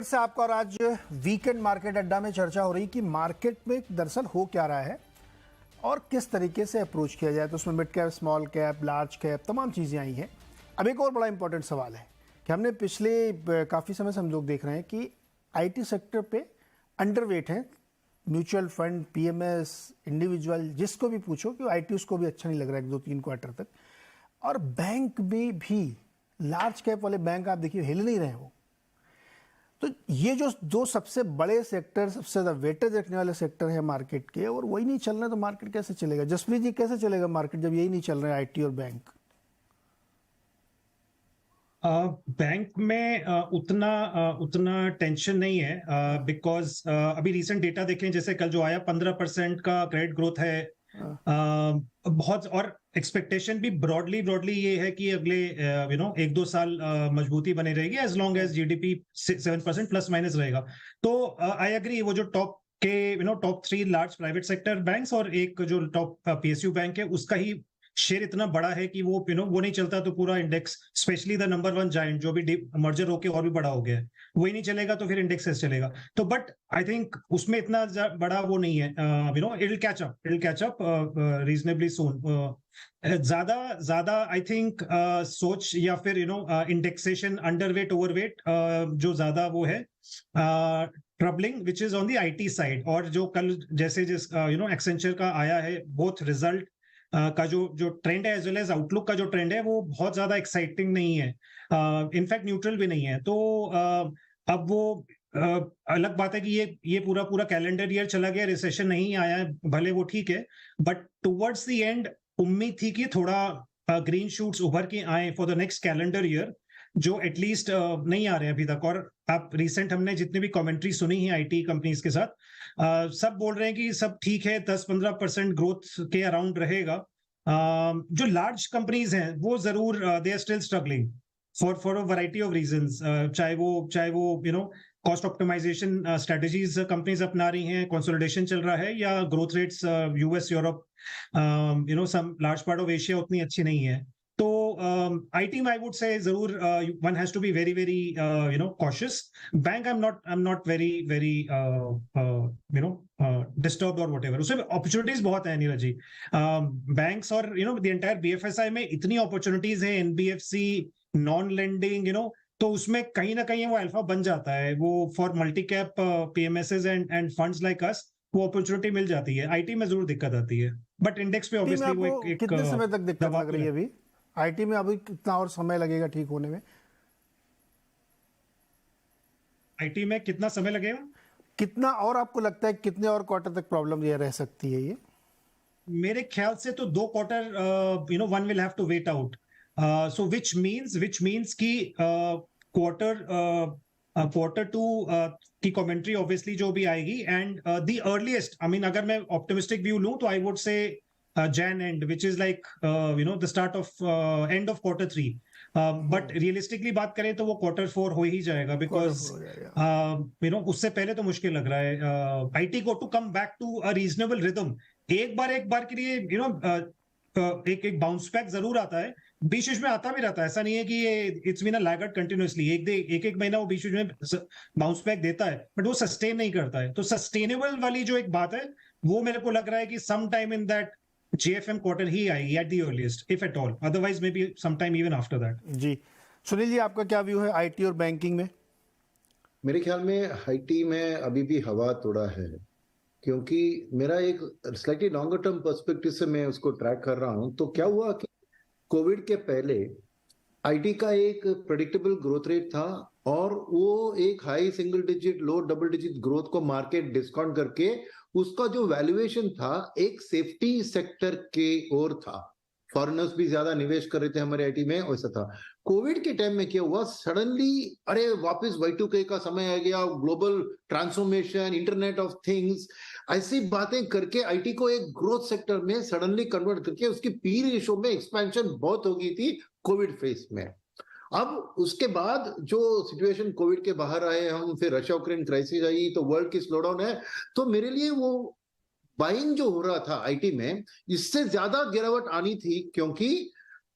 से आपका और आज वीकेंड मार्केट अड्डा में चर्चा हो रही कि मार्केट में दरअसल हो क्या रहा है और किस तरीके से अप्रोच किया जाए। तो उसमें mid cap, small cap, large cap तमाम चीज़ें आई हैं। अब एक और बड़ा इंपॉर्टेंट सवाल है कि हमने पिछले काफ़ी समय से हम लोग देख रहे हैं कि आईटी सेक्टर पे अंडरवेट हैं। म्यूचुअल फंड, पीएमएस, इंडिविजुअल, जिसको भी पूछो कि आईटी उसको भी अच्छा नहीं लग रहा है 2-3 क्वार्टर तक। और बैंक में भी लार्ज कैप वाले बैंक आप देखिए हिल नहीं रहे हैं वो। तो ये जो दो सबसे बड़े सेक्टर, सबसे ज़्यादा वेटेज रखने वाले सेक्टर है मार्केट के, और वही नहीं चल रहे तो मार्केट कैसे चलेगा? जसप्रीत जी, कैसे चलेगा मार्केट जब यही नहीं चल रहा है आईटी और बैंक? बैंक में उतना टेंशन नहीं है बिकॉज अभी रीसेंट डेटा देखें, जैसे कल जो आया 15% का क्रेडिट ग्रोथ है। बहुत और एक्सपेक्टेशन भी ब्रॉडली ये है कि अगले 1-2 साल मजबूती बने रहेगी as long as GDP 7% plus minus रहेगा। तो आई एग्री, वो जो टॉप के top 3 large private sector banks और एक जो टॉप पीएसयू बैंक है, उसका ही शेयर इतना बड़ा है कि वो वो नहीं चलता तो पूरा index, specially the number 1 giant जो भी मर्जर होके और भी बड़ा हो गया है, वही नहीं चलेगा तो फिर इंडेक्स कैसे चलेगा? तो बट आई थिंक उसमें इतना बड़ा वो नहीं है। It will catch up reasonably soon. ज्यादा आई थिंक सोच या फिर इंडेक्सेशन अंडरवेट ओवरवेट जो ज्यादा वो है troubling, which is on the IT side. और जो कल जैसे जिस एक्सेंचर का आया है, बोथ रिजल्ट का जो ट्रेंड है एज वेल एज आउटलुक का जो ट्रेंड है, वो बहुत ज्यादा एक्साइटिंग नहीं है, इनफैक्ट न्यूट्रल भी नहीं है। तो अब वो अलग बात है कि ये पूरा कैलेंडर ईयर चला गया, रिसेशन नहीं आया है, भले वो ठीक है, बट टुवर्ड्स द एंड उम्मीद थी कि थोड़ा ग्रीन शूट्स उभर के आए for the next calendar year, जो एटलीस्ट नहीं आ रहे अभी तक। और आप रिसेंट हमने जितनी भी कमेंट्री सुनी है आईटी कंपनीज के साथ, सब बोल रहे हैं कि सब ठीक है, 10-15% ग्रोथ के अराउंड रहेगा। जो लार्ज कंपनीज हैं वो जरूर they are still struggling for a variety of reasons, चाहे वो कॉस्ट ऑप्टिमाइजेशन स्ट्रेटजीज कंपनीज अपना रही हैं, कंसोलिडेशन चल रहा है, या growth rates US, Europe, some large part of Asia उतनी अच्छी नहीं है। तो आईटी में आई वुड से जरूर one has to be very cautious. Bank I am not very disturbed और व्हाटएवर, उसमें अपॉर्चुनिटीज बहुत है नीरज जी। बैंक्स और द एंटायर बीएफएसआई में इतनी अपॉर्चुनिटीज है, एनबीएफसी, नॉन लेंडिंग, तो उसमें कहीं ना कहीं वो अल्फा बन जाता है वो for multi cap PMSS and funds like us, वो अपॉर्चुनिटी मिल जाती है। आईटी में जरूर दिक्कत आती है, बट इंडेक्स पे ऑब्वियसली वो एक कितने समय तक दिक्कत लग रही है अभी आईटी में? अभी कितना और समय लगेगा ठीक होने में? आईटी में कितना समय लगेगा? कितना और आपको लगता है कितने और क्वार्टर तक प्रॉब्लम ये रह सकती है? ये मेरे ख्याल से तो 2 quarter one will have to wait out, so which means कि क्वार्टर 2 की कमेंट्री ऑब्वियसली जो भी आएगी, and the earliest, I mean अगर मैं ऑप्टिमिस्टिक व्यू लूं तो I would say Jan end, which is like the start of end of quarter 3. But realistically बात करें तो वो Q4 हो ही जाएगा, बिकॉज उससे पहले तो मुश्किल लग रहा है आईटी को to come back to a reasonable rhythm. एक बार के लिए एक बाउंस बैक जरूर आता है, बीच में आता भी रहता है, ऐसा नहीं है कि ये इट्स बीन अ लैगर्ड कंटिन्यूअसली। एक महीना वो बीच में बाउंस बैक देता है, बट वो सस्टेन नहीं करता है। तो सस्टेनेबल वाली जो एक बात है, वो मेरे को लग रहा है कि some time in that JFM quarter ही आएगी at the earliest, if at all. Otherwise, maybe sometime even after that. जी, सुनील जी, आपका क्या व्यू है आईटी और बैंकिंग में? मेरे ख्याल में आईटी में अभी भी हवा थोड़ा है, क्योंकि मेरा एक स्लाइटली लॉन्गर टर्म पर्सपेक्टिव से मैं उसको ट्रैक कर रहा हूं। तो क्या हुआ कि कोविड के पहले आईटी का एक प्रेडिक्टेबल ग्रोथ रेट था, और वो एक हाई सिंगल डिजिट, लो डबल डिजिट ग्रोथ को मार्केट डिस्काउंट करके उसका जो वैल्यूएशन था एक सेफ्टी सेक्टर के ओर था। फॉरेनर्स भी ज्यादा निवेश कर रहे थे हमारे आईटी में, वैसा था। कोविड के टाइम में क्या हुआ, सडनली अरे वापस Y2K का समय आ गया, global transformation, internet of things, ऐसी बातें करके आईटी को एक ग्रोथ सेक्टर में सडनली कन्वर्ट करके उसकी पी रेशो में एक्सपेंशन बहुत हो गई थी कोविड फेज में। अब उसके बाद जो सिचुएशन कोविड के बाहर आए हम, फिर रशिया यूक्रेन क्राइसिस आई, तो वर्ल्ड की स्लोडाउन है, तो मेरे लिए वो बाइंग जो हो रहा था आईटी में, इससे ज्यादा गिरावट आनी थी, क्योंकि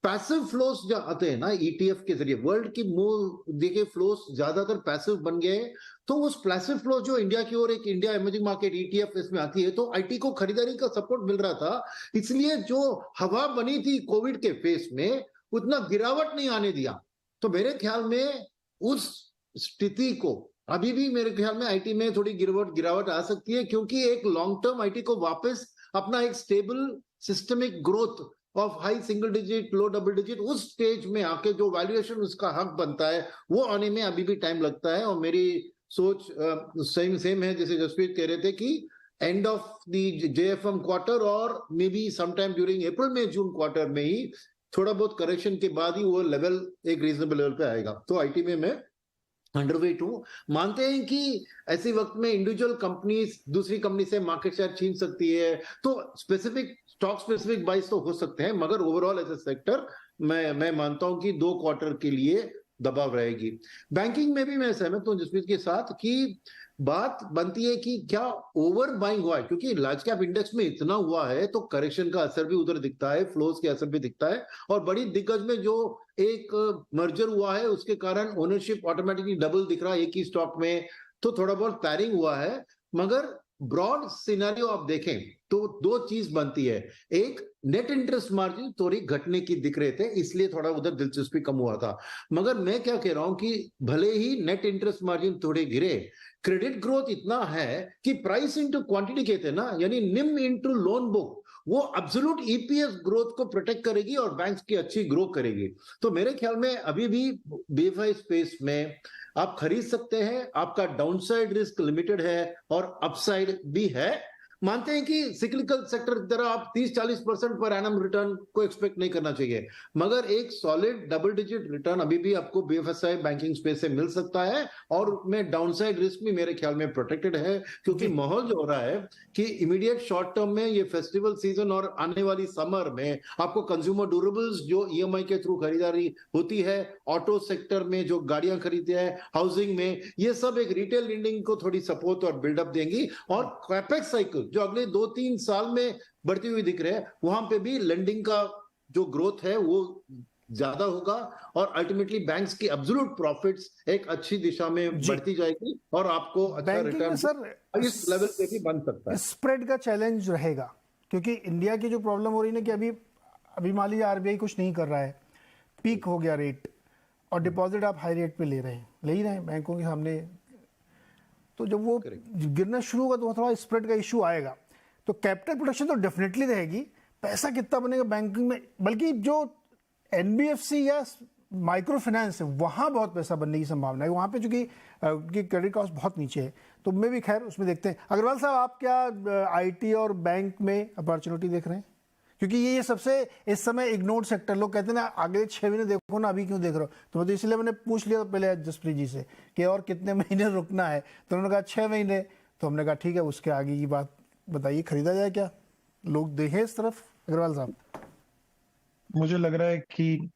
पैसिव फ्लोस जो आते हैं ना ईटीएफ के जरिए, वर्ल्ड की मूव देखिए फ्लोस ज्यादातर पैसिव बन गए हैं। तो उस पैसिव फ्लो जो इंडिया की ओर एक इंडिया इमर्जिंग मार्केट ईटीएफ इसमें आती है, तो आईटी को खरीदारी का सपोर्ट मिल रहा था। इसलिए जो हवा बनी थी कोविड के फेस में, उतना गिरावट नहीं आने दिया। तो मेरे ख्याल में उस स्थिति को अभी भी मेरे ख्याल में आईटी में थोड़ी गिरावट आ सकती है, क्योंकि एक लॉन्ग टर्म आईटी को वापस अपना एक stable systemic growth of high single digit low double digit उस स्टेज में आके जो वैल्यूएशन उसका हक बनता है वो आने में अभी भी टाइम लगता है। और मेरी सोच सेम है जैसे जसप्रीत कह रहे थे कि एंड ऑफ द जेएफएम क्वार्टर और मे बी समटाइम ड्यूरिंग अप्रैल में जून क्वार्टर में ही थोड़ा बहुत करेक्शन के बाद ही वो लेवल एक रीजनेबल लेवल पे आएगा। तो आईटी में मैं अंडरवेट हूं। मानते हैं कि ऐसे वक्त में इंडिविजुअल कंपनीज दूसरी कंपनी से मार्केट शेयर छीन सकती है, तो स्पेसिफिक स्टॉक स्पेसिफिक बाइस तो हो सकते हैं, मगर ओवरऑल एज ए सेक्टर मैं मानता हूं कि 2 क्वार्टर के लिए दबाव रहेगी। बैंकिंग में भी मैं सहमत हूं जसप्रीत के साथ कि बात बनती है कि क्या ओवर बाइंग हुआ है, क्योंकि लार्ज कैप इंडेक्स में इतना हुआ है तो करेक्शन का असर भी उधर दिखता है, फ्लोज के असर भी दिखता है। और बड़ी दिग्गज में जो एक मर्जर हुआ है उसके कारण ओनरशिप ऑटोमेटिकली डबल दिख रहा है एक ही स्टॉक में, तो थोड़ा बहुत पैरिंग हुआ है। मगर ब्रॉड सिनेरियो आप देखें तो 2 चीज बनती है, एक नेट इंटरेस्ट मार्जिन थोड़ी घटने की दिख रहे थे, इसलिए थोड़ा उधर दिलचस्पी कम हुआ था। मगर मैं क्या कह रहा हूं कि भले ही नेट इंटरेस्ट मार्जिन थोड़े गिरे, क्रेडिट ग्रोथ इतना है कि प्राइस इंटू क्वांटिटी कहते हैं ना, यानी निम इंटू लोन बुक, वो एब्सोल्यूट ईपीएस ग्रोथ को प्रोटेक्ट करेगी और बैंक्स की अच्छी ग्रो करेगी। तो मेरे ख्याल में अभी भी बीएफआई स्पेस में आप खरीद सकते हैं, आपका डाउनसाइड रिस्क लिमिटेड है और अपसाइड भी है। मानते हैं कि सिक्लिकल सेक्टर की तरह आप 30-40% पर एनम रिटर्न को एक्सपेक्ट नहीं करना चाहिए, मगर एक सॉलिड डबल डिजिट रिटर्न अभी भी आपको बीएफएसआई बैंकिंग स्पेस से मिल सकता है। और में डाउनसाइड रिस्क भी मेरे ख्याल में प्रोटेक्टेड है, क्योंकि माहौल जो हो रहा है कि इमीडिएट शॉर्ट टर्म में ये फेस्टिवल सीजन और आने वाली समर में आपको कंज्यूमर ड्यूरेबल्स जो ईएमआई के थ्रू खरीदारी होती है, ऑटो सेक्टर में जो गाड़ियां खरीदते हैं, हाउसिंग में, ये सब एक रिटेल लेंडिंग को थोड़ी सपोर्ट और बिल्डअप देंगी। और कैपेक्स साइकिल जो अगले 2-3 साल में बढ़ती हुई दिख रहे हैं, वहां पे भी लेंडिंग का जो ग्रोथ है वो ज्यादा होगा और अल्टीमेटली बैंक्स की एब्सोल्यूट प्रॉफिट्स एक अच्छी दिशा में बढ़ती जाएगी और आपको अच्छा रिटर्न सर इस लेवल पे भी बन सकता है। स्प्रेड का चैलेंज रहेगा, क्योंकि इंडिया की जो प्रॉब्लम हो रही है ना कि अभी मान लीजिए आरबीआई कुछ नहीं कर रहा है, पीक हो गया रेट और डिपॉजिट आप हाई रेट पे ले ही रहे हैं बैंकों के सामने, तो जब वो गिरना शुरू होगा तो थोड़ा स्प्रेड का इशू आएगा। तो कैपिटल प्रोटेक्शन तो डेफिनेटली रहेगी, पैसा कितना बनेगा बैंकिंग में, बल्कि जो एनबीएफसी या माइक्रो फाइनेंस है वहाँ बहुत पैसा बनने की संभावना है, वहाँ पे चूंकि क्रेडिट कॉस्ट बहुत नीचे है, तो मैं भी खैर उसमें देखते हैं। अग्रवाल साहब, आप क्या आईटी और बैंक में अपॉर्चुनिटी देख रहे हैं? क्योंकि ये सबसे इस समय इग्नोर्ड सेक्टर, लोग कहते हैं ना अगले 6 महीने देखो ना, अभी क्यों देख रहे हो? तो इसलिए मैंने पूछ लिया पहले जसप्रीत जी से कि और कितने महीने रुकना है, तो उन्होंने कहा 6 महीने। तो हमने कहा ठीक है, उसके आगे की बात बताइए, खरीदा जाए क्या? लोग देखें इस तरफ। अग्रवाल साहब, मुझे लग रहा है कि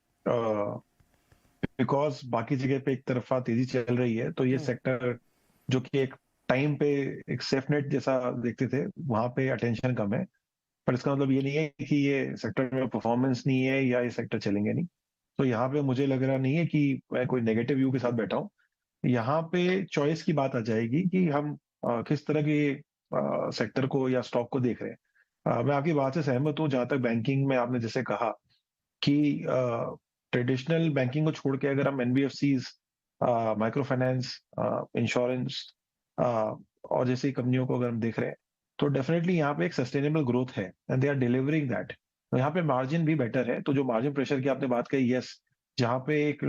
बिकॉज बाकी जगह पे एक तरफा तेजी चल रही है, तो ये सेक्टर जो कि एक टाइम पे एक सेफ नेट जैसा देखते थे, वहां पे अटेंशन कम है। पर इसका मतलब ये नहीं है कि ये सेक्टर में परफॉर्मेंस नहीं है या ये सेक्टर चलेंगे नहीं। तो यहाँ पे मुझे लग रहा नहीं है कि मैं कोई नेगेटिव व्यू के साथ बैठा हूँ। यहाँ पे चॉइस की बात आ जाएगी कि हम किस तरह के सेक्टर को या स्टॉक को देख रहे हैं। मैं आपकी बात से सहमत हूँ। जहां तक बैंकिंग में आपने जैसे कहा कि ट्रेडिशनल बैंकिंग को छोड़ के अगर हम एनबीएफसीज, माइक्रो फाइनेंस, इंश्योरेंस और जैसी कंपनियों को अगर हम देख रहे हैं, तो डेफिनेटली यहाँ पे एक सस्टेनेबल ग्रोथ है and they are delivering that. तो यहाँ पे मार्जिन भी बेटर है। तो जो मार्जिन प्रेशर की आपने बात कही, यस, जहाँ पे एक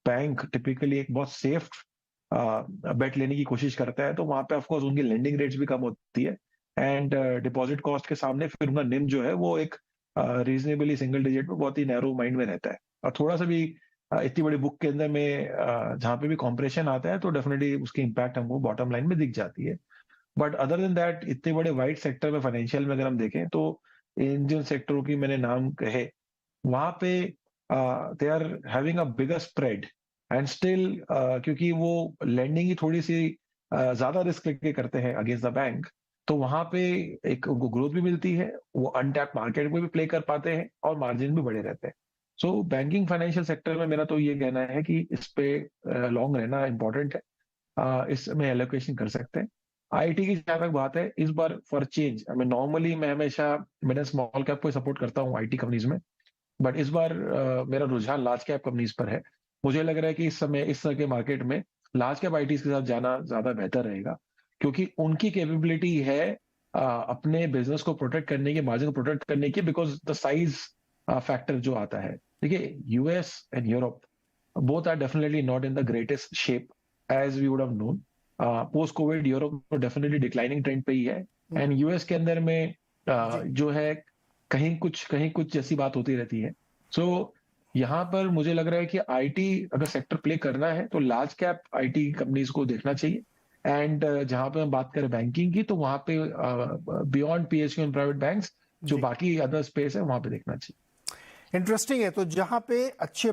बैंक टिपिकली एक बहुत सेफ बेट लेने की कोशिश करता है, तो वहां पे ऑफकोर्स उनकी लेंडिंग रेट्स भी कम होती है एंड डिपॉजिट कॉस्ट के सामने फिर उनका निम जो है वो एक रीजनेबली सिंगल डिजिट में बहुत ही नैरो माइंड में रहता है। और थोड़ा सा भी इतनी बड़ी बुक के अंदर में जहाँ पे भी कॉम्प्रेशन आता है तो डेफिनेटली उसकी इम्पैक्ट हमको बॉटम लाइन में दिख जाती है। बट अदर देन दैट, इतने बड़े वाइड सेक्टर में फाइनेंशियल में अगर हम देखें तो इन जिन सेक्टरों की मैंने नाम कहे, वहां पे they are having a bigger spread and still, क्योंकि वो लेंडिंग ही थोड़ी सी ज्यादा रिस्क लेके करते हैं अगेंस्ट द बैंक, तो वहां पे एक उनको ग्रोथ भी मिलती है, वो अनटैप मार्केट में भी प्ले कर पाते हैं और मार्जिन भी बड़े रहते हैं। सो बैंकिंग फाइनेंशियल सेक्टर में मेरा तो ये कहना है कि इस पे लॉन्ग रहना इंपॉर्टेंट है, इसमें एलोकेशन कर सकते हैं। आईटी की जहां तक बात है, इस बार for change, I mean normally मैं हमेशा मैंने स्मॉल कैप को सपोर्ट करता हूँ आईटी कंपनीज में, बट इस बार मेरा रुझान लार्ज कैप कंपनीज पर है। मुझे लग रहा है कि इस समय इस तरह के मार्केट में लार्ज कैप आईटीज के साथ जाना ज्यादा बेहतर रहेगा, क्योंकि उनकी कैपेबिलिटी है अपने बिजनेस को प्रोटेक्ट करने की, मार्जिन को प्रोटेक्ट करने की, बिकॉज द साइज फैक्टर जो आता है। देखिए, US and Europe both are definitely not in the greatest shape as we would have known. Post COVID Europe तो डेफिनेटली डिक्लाइनिंग ट्रेंड पे ही है, एंड यूएस के अंदर में जो है कहीं कुछ जैसी बात होती रहती है। सो यहाँ पर मुझे लग रहा है कि आईटी अगर सेक्टर प्ले करना है तो लार्ज कैप आईटी कंपनीज को देखना चाहिए, एंड जहां पे हम बात करें बैंकिंग की, तो वहां पे beyond PSU and private banks जो बाकी अदर स्पेस है वहां पे देखना चाहिए। इंटरेस्टिंग है। तो जहां पे अच्छे